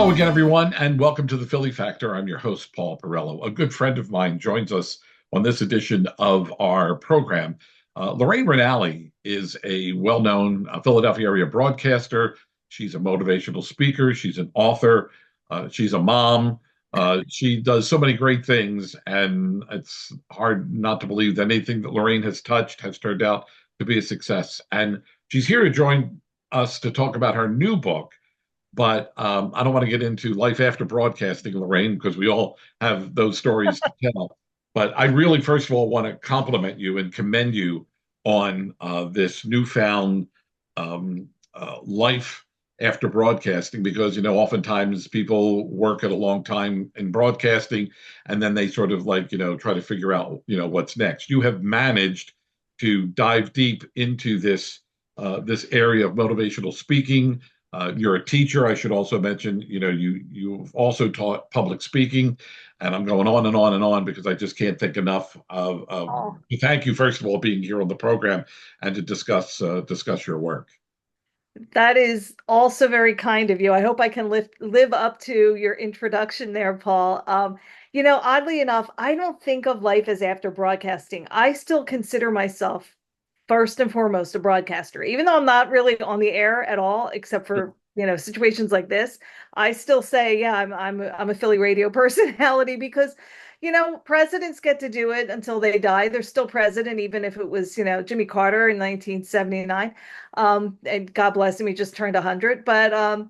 Hello again, everyone, and welcome to the Philly Factor. I'm your host, Paul Perrello. A good friend of mine joins us on this edition of our program. Lorraine Ranalli is a well-known Philadelphia area broadcaster. She's a motivational speaker. She's an author. She's a mom. She does so many great things, and it's hard not to believe that anything that Lorraine has touched has turned out to be a success. And she's here to join us to talk about her new book, but I don't want to get into life after broadcasting, Lorraine, because we all have those stories to tell. But I really, first of all, want to compliment you and commend you on this newfound life after broadcasting, because, oftentimes people work at a long time in broadcasting and then they sort of try to figure out, what's next. You have managed to dive deep into this area of motivational speaking. You're a teacher. I should also mention, you've also taught public speaking, and I'm going on and on and on because I just can't think enough of Oh, to thank you, first of all, being here on the program and to discuss your work. that is also very kind of you. I hope I can live up to your introduction there, Paul. Oddly enough, I don't think of life as after broadcasting. I still consider myself first and foremost a broadcaster, even though I'm not really on the air at all, except for situations like this. I still say, yeah, I'm a Philly radio personality because presidents get to do it until they die. They're still president, even if it was, Jimmy Carter in 1979. And God bless him, he just turned 100. But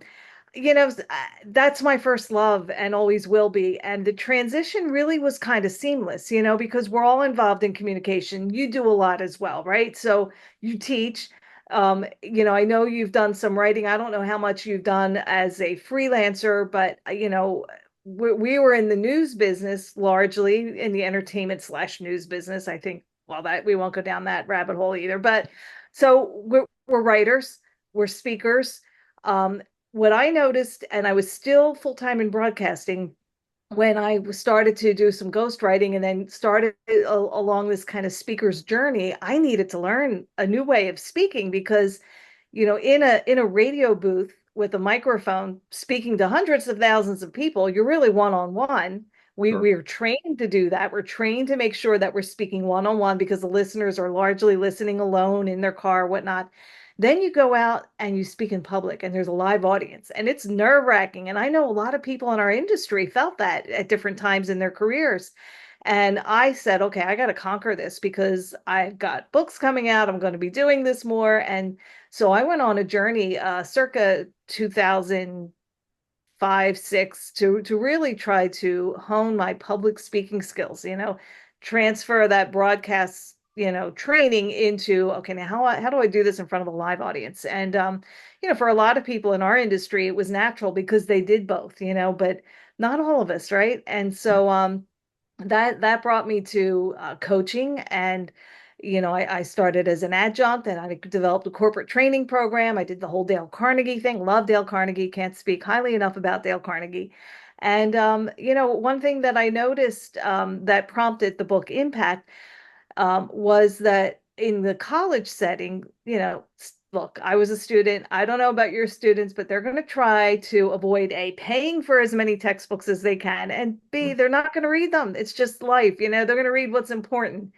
that's my first love and always will be. And the transition really was kind of seamless, because we're all involved in communication. You do a lot as well, right? So you teach. I know you've done some writing. I don't know how much you've done as a freelancer, but we were in the news business, largely in the entertainment slash news business. I think, well, that we won't go down that rabbit hole either. But so we're writers, we're speakers. What I noticed, and I was still full time in broadcasting when I started to do some ghostwriting and then started along this kind of speaker's journey, I needed to learn a new way of speaking because, in a radio booth with a microphone speaking to hundreds of thousands of people, you're really one on one. Sure. We're trained to do that. We're trained to make sure that we're speaking one on one because the listeners are largely listening alone in their car, whatnot. Then you go out and you speak in public and there's a live audience and it's nerve-wracking. And I know a lot of people in our industry felt that at different times in their careers. And I said, okay, I got to conquer this because I've got books coming out. I'm going to be doing this more. And so I went on a journey circa 2005, 6 to really try to hone my public speaking skills, transfer that broadcast training into, okay, now how do I do this in front of a live audience? And for a lot of people in our industry it was natural because they did both, but not all of us, right? And so that brought me to coaching. And I started as an adjunct and I developed a corporate training program. I did the whole Dale Carnegie thing. Love Dale Carnegie, can't speak highly enough about Dale Carnegie. And one thing that I noticed that prompted the book Impact was that in the college setting, look, I was a student. I don't know about your students, but they're going to try to avoid A, paying for as many textbooks as they can, and B, they're not going to read them. It's just life, they're going to read what's important.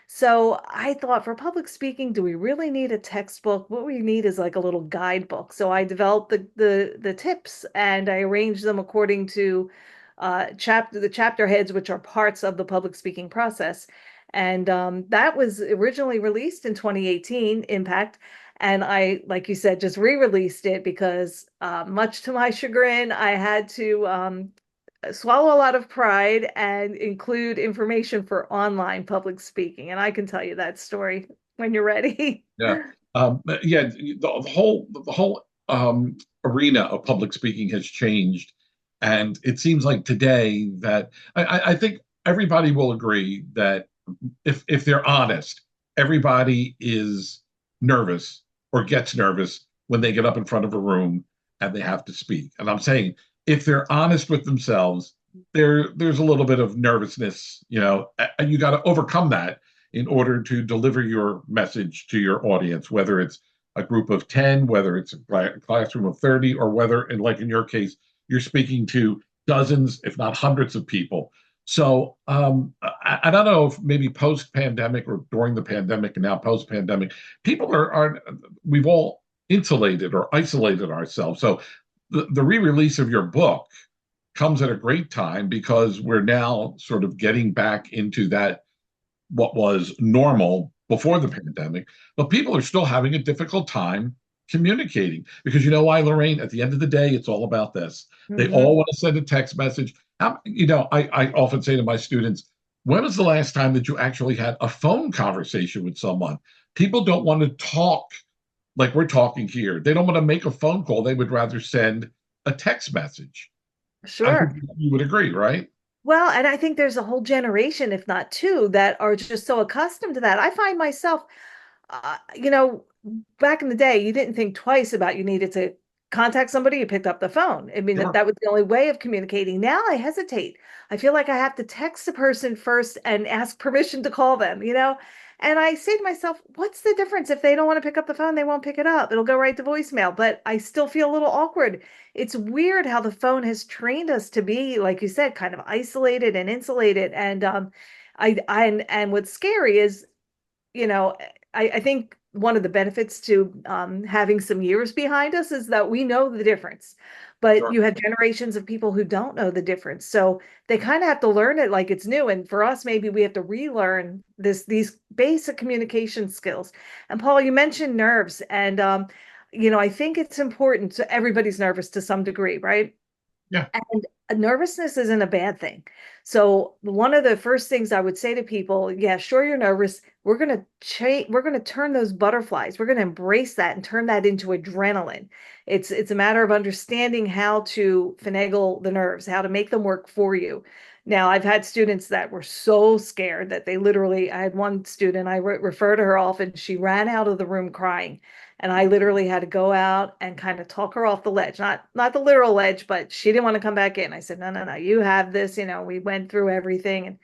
So I thought for public speaking, do we really need a textbook? What we need is like a little guidebook. So I developed the tips and I arranged them according to the chapter heads, which are parts of the public speaking process. And that was originally released in 2018, Impact. And I, like you said, just re-released it because much to my chagrin, I had to swallow a lot of pride and include information for online public speaking. And I can tell you that story when you're ready. Yeah. Yeah. The whole arena of public speaking has changed, and it seems like today that I think everybody will agree that if they're honest, everybody is nervous or gets nervous when they get up in front of a room and they have to speak. And I'm saying if they're honest with themselves, there's a little bit of nervousness, and you got to overcome that in order to deliver your message to your audience, whether it's a group of 10, whether it's a classroom of 30, or whether, and like in your case, you're speaking to dozens, if not hundreds of people. So I don't know if maybe post pandemic or during the pandemic and now post pandemic, people are we've all insulated or isolated ourselves. So the re-release of your book comes at a great time because we're now sort of getting back into that what was normal before the pandemic, but people are still having a difficult time communicating because you know why, Lorraine? At the end of the day, it's all about this. They Hmm. all want to send a text message. I often say to my students, when was the last time that you actually had a phone conversation with someone? People don't want to talk like we're talking here. They don't want to make a phone call. They would rather send a text message. I think Sure. you would agree, right? Well, and I think there's a whole generation, if not two, that are just so accustomed to that. I find myself, you know, back in the day, you didn't think twice about you needed to contact somebody, you picked up the phone. I mean, Sure. that was the only way of communicating. Now I hesitate. I feel like I have to text the person first and ask permission to call them, you know? And I say to myself, what's the difference? If they don't want to pick up the phone, they won't pick it up. It'll go right to voicemail, but I still feel a little awkward. It's weird how the phone has trained us to be, like you said, kind of isolated and insulated. And and what's scary is, you know, I think one of the benefits to having some years behind us is that we know the difference. But Sure. you have generations of people who don't know the difference. So they kind of have to learn it like it's new. And for us, maybe we have to relearn these basic communication skills. And Paul, you mentioned nerves. And I think it's important. So everybody's nervous to some degree, right? Yeah. And nervousness isn't a bad thing. So one of the first things I would say to people, yeah, sure, you're nervous. We're gonna turn those butterflies. We're gonna embrace that and turn that into adrenaline. It's a matter of understanding how to finagle the nerves, how to make them work for you. Now, I've had students that were so scared that they literally, I had one student, I refer to her often, she ran out of the room crying. And I literally had to go out and kind of talk her off the ledge, not the literal ledge, but she didn't want to come back in. I said, no, no, no, you have this. We went through everything,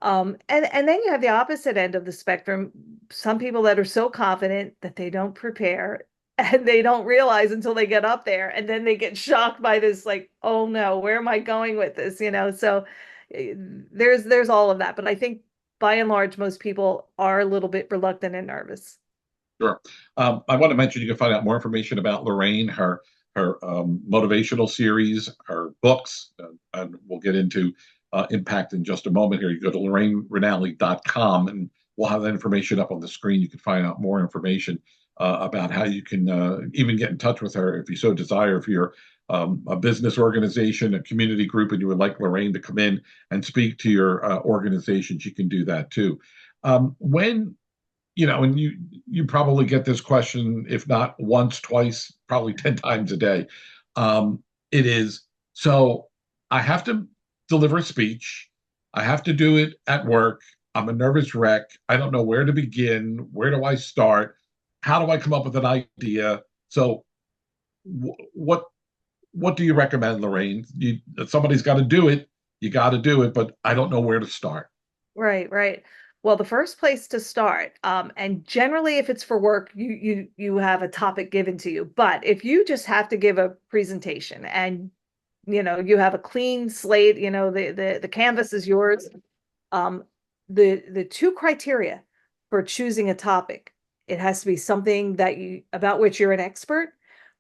and then you have the opposite end of the spectrum. Some people that are so confident that they don't prepare, and they don't realize until they get up there, and then they get shocked by this, like, oh no, where am I going with this? So there's all of that, but I think by and large, most people are a little bit reluctant and nervous. Sure. I want to mention you can find out more information about Lorraine, her motivational series, her books, and we'll get into impact in just a moment here. You go to LorraineRanalli.com and we'll have that information up on the screen. You can find out more information about how you can even get in touch with her if you so desire. If you're a business organization, a community group, and you would like Lorraine to come in and speak to your organization, she can do that too. When and you probably get this question, if not once, twice, probably 10 times a day. It is so I have to deliver a speech. I have to do it at work. I'm a nervous wreck. I don't know where to begin. Where do I start? How do I come up with an idea? So, what do you recommend, Lorraine? If somebody's got to do it. You got to do it, but I don't know where to start. Right, right. Well, the first place to start, and generally if it's for work, you have a topic given to you. But if you just have to give a presentation and you have a clean slate, the canvas is yours, um, the two criteria for choosing a topic, it has to be something that you about which you're an expert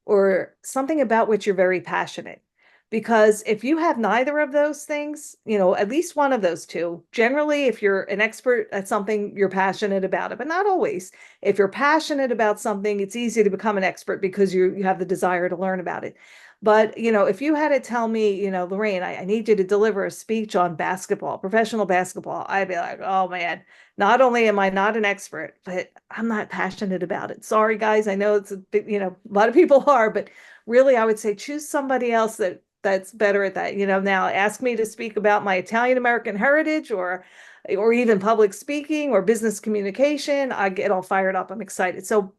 or something about which you're very passionate. Because if you have neither of those things, at least one of those two, generally, if you're an expert at something, you're passionate about it, but not always. If you're passionate about something, it's easy to become an expert because you have the desire to learn about it. But, if you had to tell me, Lorraine, I need you to deliver a speech on basketball, professional basketball, I'd be like, oh man, not only am I not an expert, but I'm not passionate about it. Sorry, guys. I know it's a bit, a lot of people are, but really, I would say choose somebody else that's better at that. Now ask me to speak about my Italian American heritage or even public speaking or business communication. I get all fired up. I'm excited. So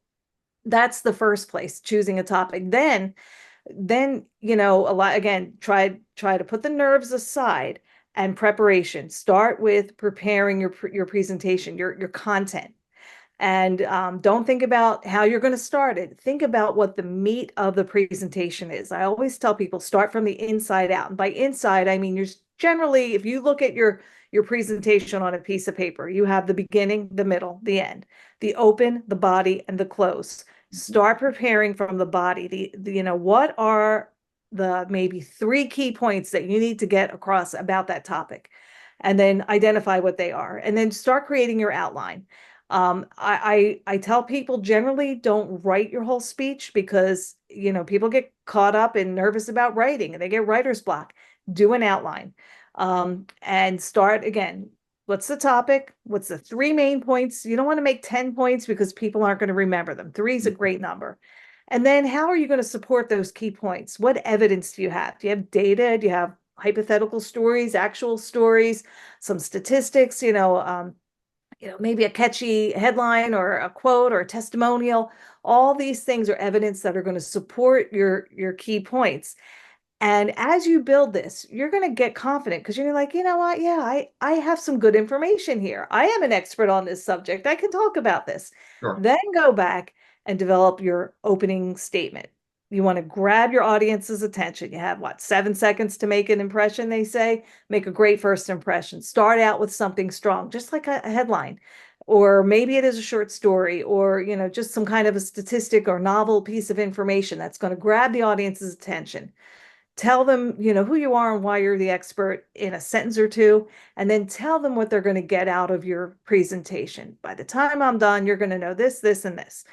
that's the first place, choosing a topic. Then a lot, again, try to put the nerves aside and preparation. Start with preparing your presentation, your content. And don't think about how you're going to start it. Think about what the meat of the presentation is. I always tell people start from the inside out. And by inside, I mean you're generally, if you look at your presentation on a piece of paper, you have the beginning, the middle, the end, the open, the body, and the close. Start preparing from the body. What are the maybe three key points that you need to get across about that topic? And then identify what they are. And then start creating your outline. I tell people generally don't write your whole speech because people get caught up and nervous about writing and they get writer's block. Do an outline, and start again. What's the topic? What's the three main points? You don't want to make 10 points because people aren't going to remember them. Three is a great number. And then how are you going to support those key points? What evidence do you have? Do you have data? Do you have hypothetical stories, actual stories, some statistics? Maybe a catchy headline or a quote or a testimonial. All these things are evidence that are going to support your key points. And as you build this, you're going to get confident because you're like, you know what? Yeah, I have some good information here. I am an expert on this subject. I can talk about this. Sure. Then go back and develop your opening statement. You want to grab your audience's attention. You have what, 7 seconds to make an impression, they say. Make a great first impression. Start out with something strong, just like a headline. Or maybe it is a short story or, just some kind of a statistic or novel piece of information that's going to grab the audience's attention. Tell them, who you are and why you're the expert in a sentence or two, and then tell them what they're going to get out of your presentation. By the time I'm done, you're going to know this, this, and this.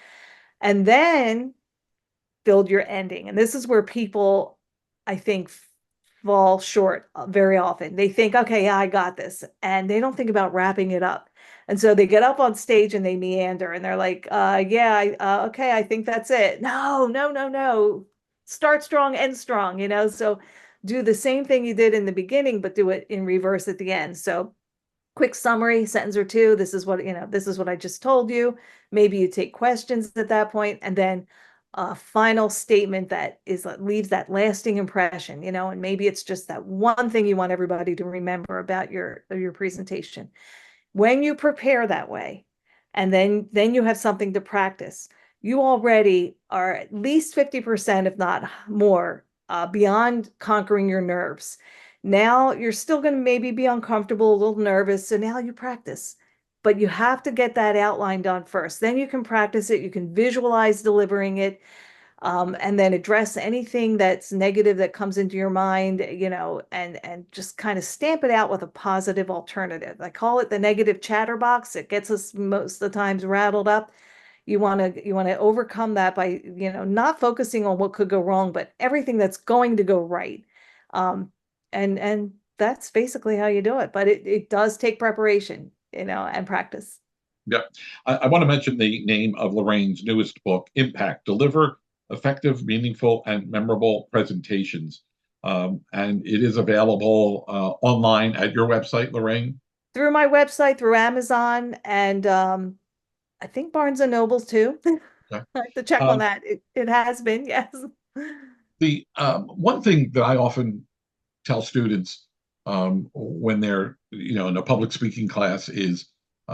And then build your ending. And this is where people, I think, fall short very often. They think, okay, yeah, I got this. And they don't think about wrapping it up. And so they get up on stage and they meander and they're like, okay, I think that's it. No, no, no, no. Start strong, end strong, So do the same thing you did in the beginning, but do it in reverse at the end. So quick summary, sentence or two. This is what I just told you. Maybe you take questions at that point, and then a final statement that leaves that lasting impression, and maybe it's just that one thing you want everybody to remember about your presentation. When you prepare that way, and then you have something to practice, you already are at least 50%, if not more, beyond conquering your nerves. Now you're still going to maybe be uncomfortable, a little nervous. So now you practice, but you have to get that outline done first. Then you can practice it. You can visualize delivering it, and then address anything that's negative that comes into your mind, and just kind of stamp it out with a positive alternative. I call it the negative chatterbox. It gets us most of the times rattled up. You want to overcome that by, not focusing on what could go wrong, but everything that's going to go right. And that's basically how you do it. But it does take preparation, and practice. Yeah. I want to mention the name of Lorraine's newest book, Impact: Deliver Effective, Meaningful, and Memorable Presentations. And it is available online at your website, Lorraine. Through my website, through Amazon, and I think Barnes and Nobles too. Okay. I have to check on Um, that. It has been, yes. the one thing that I often tell students when they're in a public speaking class is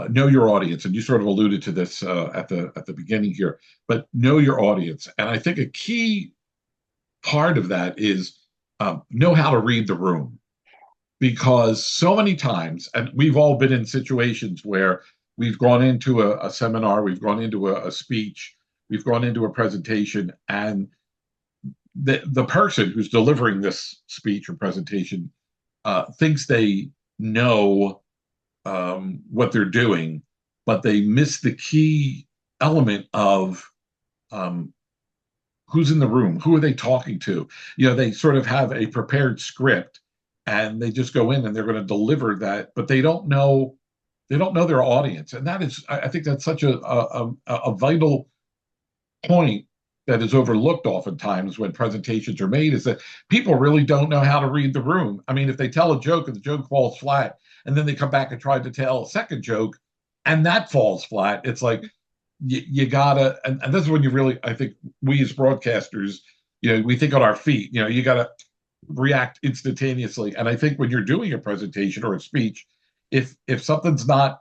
know your audience, and you sort of alluded to this at the beginning here, but know your audience. And I think a key part of that is know how to read the room, because so many times, and we've all been in situations where we've gone into a seminar, we've gone into a speech, we've gone into a presentation, and the person who's delivering this speech or presentation thinks they know what they're doing, but they miss the key element of um, who's in the room, who are they talking to. They sort of have a prepared script, and they just go in and they're going to deliver that, but they don't know their audience, and that is, I think that's such a vital point that is overlooked oftentimes when presentations are made, is that people really don't know how to read the room. I mean, if they tell a joke and the joke falls flat, and then they come back and try to tell a second joke and that falls flat, it's like you gotta, and this is when you really, I think we as broadcasters, we think on our feet, you gotta react instantaneously. And I think when you're doing a presentation or a speech, if something's not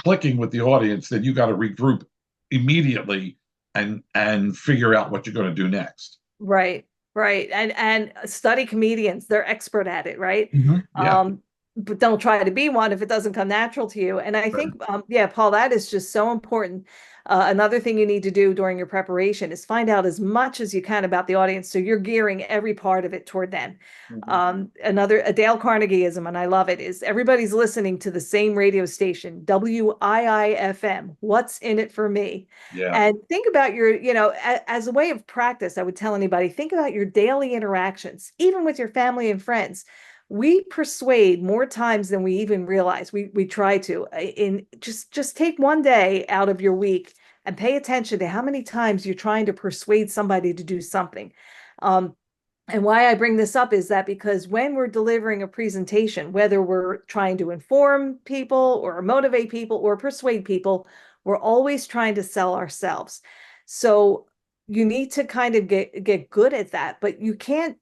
clicking with the audience, then you got to regroup immediately and figure out what you're going to do next. Right, right. And study comedians. They're expert at it, right? Yeah. But don't try to be one if it doesn't come natural to you. And I Right. think, yeah, Paul, that is just so important. Another thing you need to do during your preparation is find out as much as you can about the audience, so you're gearing every part of it toward them. Mhm. Another a Dale Carnegieism, and I love it, is everybody's listening to the same radio station, WIIFM. What's in it for me? Yeah. And think about your, as a way of practice, I would tell anybody, think about your daily interactions, even with your family and friends. We persuade more times than we even realize. We try to. In just take one day out of your week and pay attention to how many times you're trying to persuade somebody to do something. Um, and why I bring this up is that because when we're delivering a presentation, whether we're trying to inform people or motivate people or persuade people, we're always trying to sell ourselves. So you need to kind of get good at that, but you can't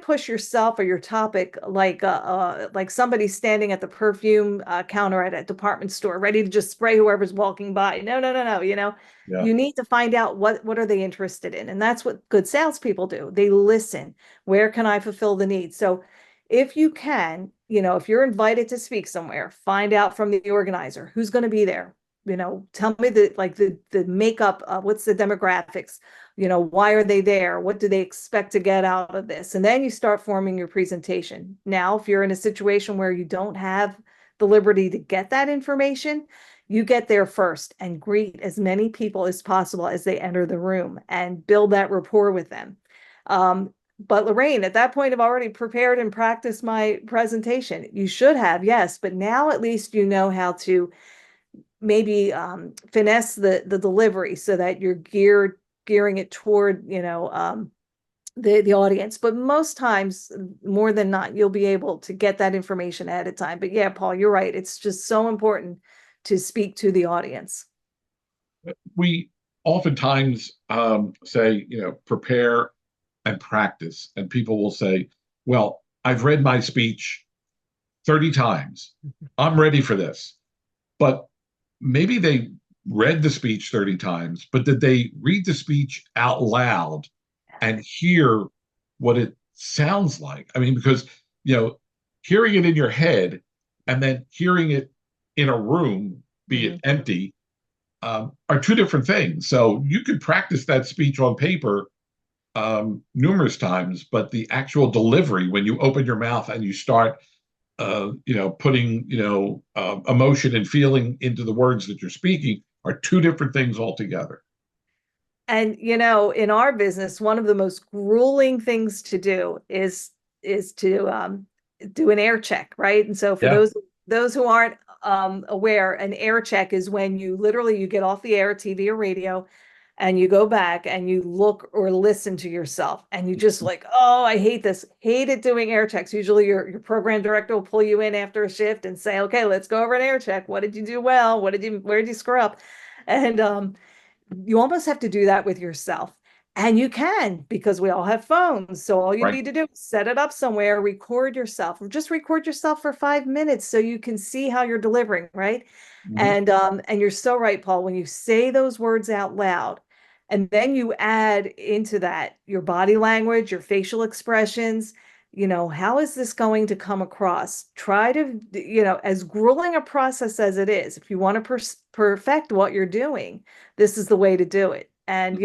push yourself or your topic like somebody standing at the perfume counter at a department store ready to just spray whoever's walking by. No, no, no, no. Yeah. You need to find out what are they interested in, and that's what good salespeople do. They listen. Where can I fulfill the need? So if you can, if you're invited to speak somewhere, find out from the organizer who's going to be there. Tell me the makeup, what's the demographics, why are they there? What do they expect to get out of this? And then you start forming your presentation. Now, if you're in a situation where you don't have the liberty to get that information, you get there first and greet as many people as possible as they enter the room and build that rapport with them. But Lorraine, at that point, I've already prepared and practiced my presentation. You should have, yes, but now at least you know how to maybe finesse the delivery so that you're gearing it toward the audience. But most times, more than not, you'll be able to get that information at a time. But yeah, Paul, you're right. It's just so important to speak to the audience. We oftentimes say, prepare and practice, and people will say, well, I've read my speech 30 times. I'm ready for this. But maybe they read the speech 30 times, but did they read the speech out loud and hear what it sounds like? I mean, because, hearing it in your head and then hearing it in a room, be it Mhm. empty, are two different things. So you could practice that speech on paper numerous times, but the actual delivery, when you open your mouth and you start putting, emotion and feeling into the words that you're speaking are two different things altogether. And in our business, one of the most grueling things to do is to do an air check, right? And so for Yeah. those who aren't aware, an air check is when you get off the air, TV or radio, and you go back and you look or listen to yourself, and you just like, oh, I hate this, hate it doing air checks. Usually your program director will pull you in after a shift and say, okay, let's go over an air check. What did you do well? Where did you screw up? And you almost have to do that with yourself. And you can, because we all have phones. So all you Right. need to do is set it up somewhere, record yourself, or just record yourself for 5 minutes so you can see how you're delivering, right? Mhm. And you're so right, Paul, when you say those words out loud, and then you add into that your body language, your facial expressions, how is this going to come across? Try to, as grueling a process as it is, if you want to perfect what you're doing, this is the way to do it. And,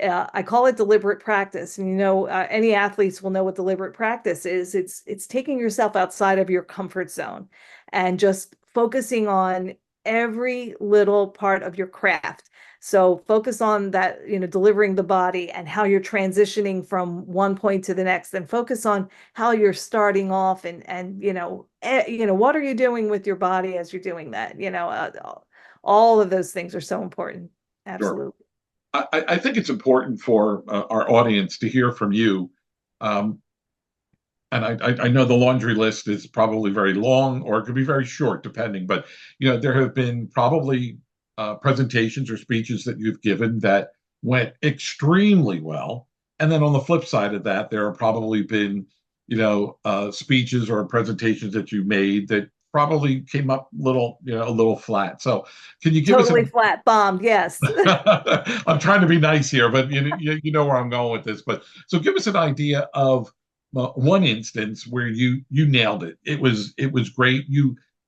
I call it deliberate practice. And, any athletes will know what deliberate practice is. It's taking yourself outside of your comfort zone and just focusing on every little part of your craft. So focus on that, delivering the body and how you're transitioning from one point to the next, and focus on how you're starting off and what are you doing with your body as you're doing that? All of those things are so important. Sure. Absolutely. I think it's important for our audience to hear from you. Um, and I know the laundry list is probably very long or it could be very short, depending. But there have been probably presentations or speeches that you've given that went extremely well, and then on the flip side of that, there have probably been speeches or presentations that you made that probably came up a little flat. So can you give us Totally an flat bombed. Yes. I'm trying to be nice here, but you know where I'm going with this. But so give us an idea of one instance where you nailed it. It was great.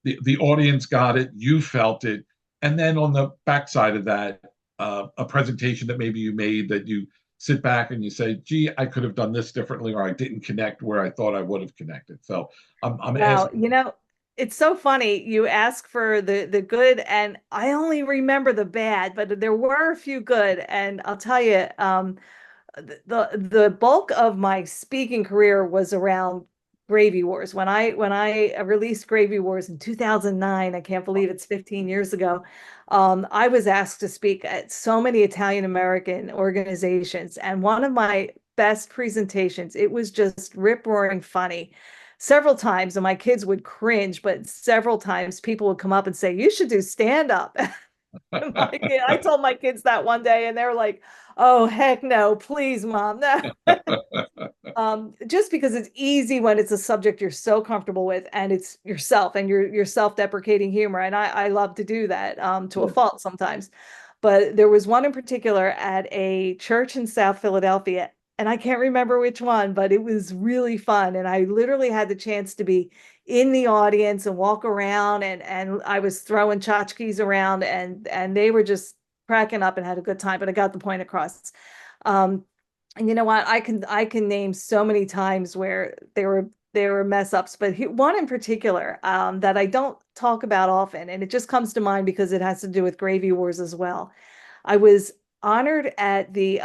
The audience got it. You felt it. And then on the backside of that, a presentation that maybe you made that you sit back and you say, "Gee, I could have done this differently, or I didn't connect where I thought I would have connected." So I'm Wow, asking. it's so funny. You ask for the good, and I only remember the bad, but there were a few good. And I'll tell you, the bulk of my speaking career was around Gravy Wars. When I released Gravy Wars in 2009, I can't believe it's 15 years ago. I was asked to speak at so many Italian American organizations, and one of my best presentations, it was just rip roaring funny. Several times, and my kids would cringe, but several times people would come up and say, "You should do stand up." I told my kids that one day, and they're like, "Oh, heck no, please, mom, no." Just because it's easy when it's a subject you're so comfortable with, and it's yourself and your self-deprecating humor, and I love to do that to a Sure. fault sometimes. But there was one in particular at a church in South Philadelphia, and I can't remember which one, but it was really fun, and I literally had the chance to be in the audience and walk around, and I was throwing tchotchkes around, and they were just cracking up and had a good time, but I got the point across. Um, and you know what? I can name so many times where there were mess ups, but one in particular that I don't talk about often, and it just comes to mind because it has to do with Gravy Wars as well. I was honored at the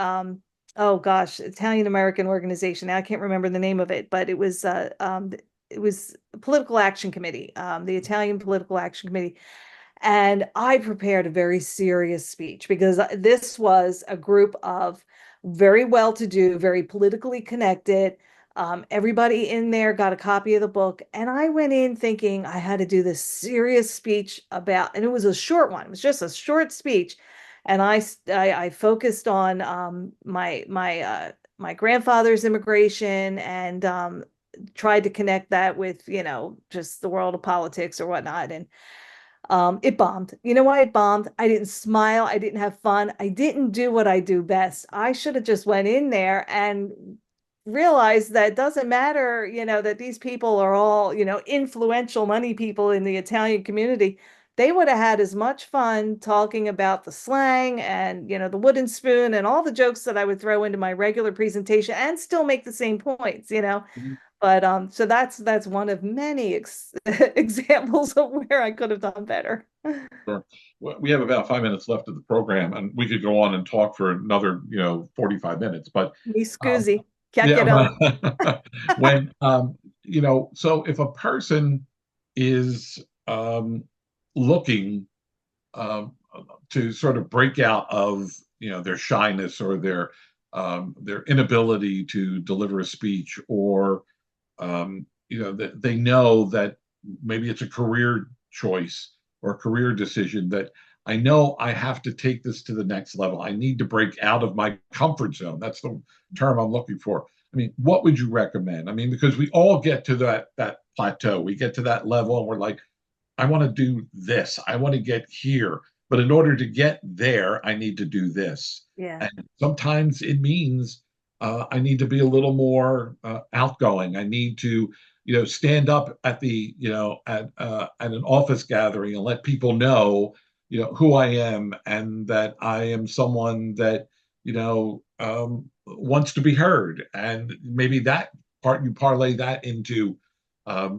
oh gosh, Italian American organization. Now I can't remember the name of it, but it was Political Action Committee, the Italian Political Action Committee. And I prepared a very serious speech because this was a group of very well-to-do, very politically connected. Everybody in there got a copy of the book. And I went in thinking I had to do this serious speech about, and it was a short one. It was just a short speech. And I focused on my grandfather's immigration and tried to connect that with, just the world of politics or whatnot. And it bombed. You know why it bombed? I didn't smile. I didn't have fun. I didn't do what I do best. I should have just went in there and realized that it doesn't matter, that these people are all, influential money people in the Italian community. They would have had as much fun talking about the slang and, the wooden spoon and all the jokes that I would throw into my regular presentation and still make the same points. But so that's one of many examples of where I could have done better. Sure. We have about 5 minutes left of the program, and we could go on and talk for another, 45 minutes. But Mi um, scusi, yeah, chiacchierone. when so if a person is looking um, to sort of break out of their shyness or their inability to deliver a speech, or that they know that maybe it's a career choice or a career decision that I know I have to take this to the next level. I need to break out of my comfort zone. That's the term I'm looking for. I mean, what would you recommend? I mean, because we all get to that plateau. We get to that level and we're like, I want to do this. I want to get here. But in order to get there, I need to do this. Yeah. And sometimes it means I need to be a little more outgoing. I need to, stand up at at an office gathering and let people know, who I am and that I am someone that, wants to be heard. And maybe that part you parlay that into a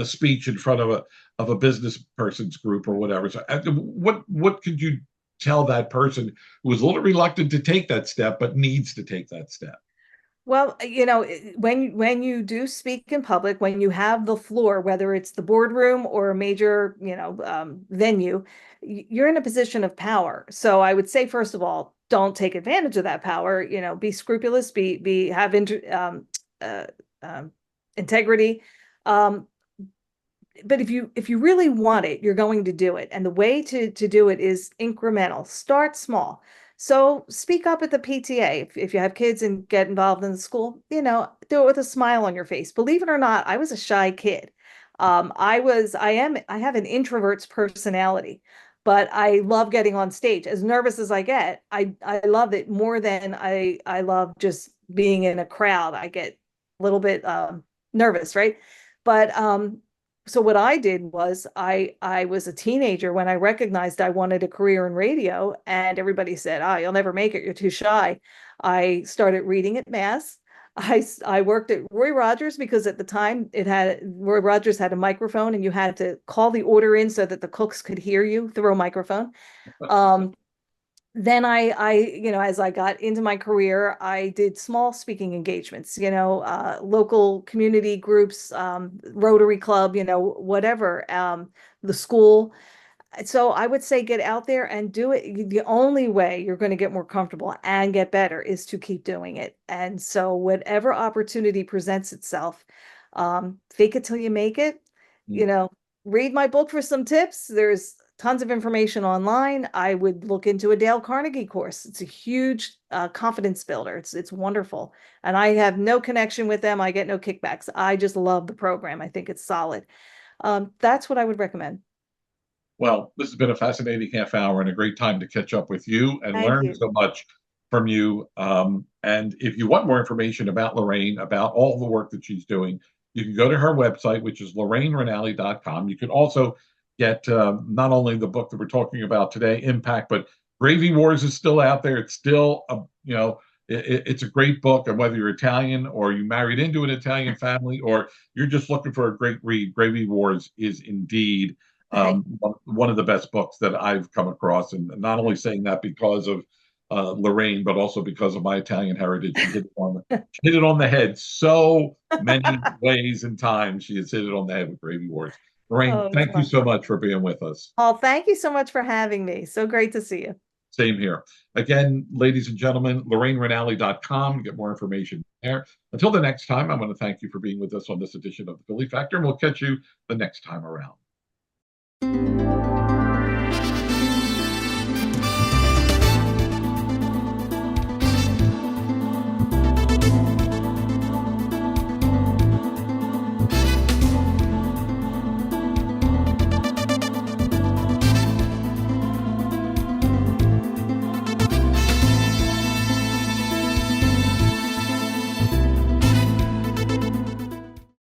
speech in front of a business person's group or whatever. So, what could you tell that person who is a little reluctant to take that step but needs to take that step? Well, when you do speak in public, when you have the floor, whether it's the boardroom or a major, venue, you're in a position of power. So I would say, first of all, don't take advantage of that power. Be scrupulous, have uh, um, integrity. Um, but if you really want it, you're going to do it. And the way to do it is incremental. Start small. So speak up at the PTA. If you have kids and get involved in the school, do it with a smile on your face. Believe it or not, I was a shy kid. I have an introvert's personality, but I love getting on stage. As nervous as I get, I love it more than I love just being in a crowd. I get a little bit nervous, right? But so what I did was I was a teenager when I recognized I wanted a career in radio, and everybody said, "Ah, you'll never make it. You're too shy." I started reading at mass. I worked at Roy Rogers because at the time Roy Rogers had a microphone and you had to call the order in so that the cooks could hear you through a microphone. Um, then as I got into my career, I did small speaking engagements, local community groups, Rotary Club, whatever, the school. So I would say get out there and do it. The only way you're going to get more comfortable and get better is to keep doing it. And so whatever opportunity presents itself, fake it till you make it. You Mm. know, read my book for some tips. There's tons of information online. I would look into a Dale Carnegie course. It's a huge confidence builder. It's wonderful. And I have no connection with them. I get no kickbacks. I just love the program. I think it's solid. That's what I would recommend. Well, this has been a fascinating half hour and a great time to catch up with you and Thank learn you. so much from you. And if you want more information about Lorraine, about all the work that she's doing, you can go to her website, which is lorraineranalli.com. You can also get not only the book that we're talking about today, Impact, but Gravy Wars is still out there. It's still, it's a great book. And whether you're Italian or you married into an Italian family or you're just looking for a great read, Gravy Wars is indeed Thank one of the best books that I've come across. And not only saying that because of Lorraine, but also because of my Italian heritage. She hit it on the head so many ways and times. She has hit it on the head with Gravy Wars. Lorraine, Oh, it's thank you fun. so much for being with us. Paul, thank you so much for having me. So great to see you. Same here. Again, ladies and gentlemen, LorraineRanalli.com. Get more information there. Until the next time, I want to thank you for being with us on this edition of the Philly Factor, and we'll catch you the next time around.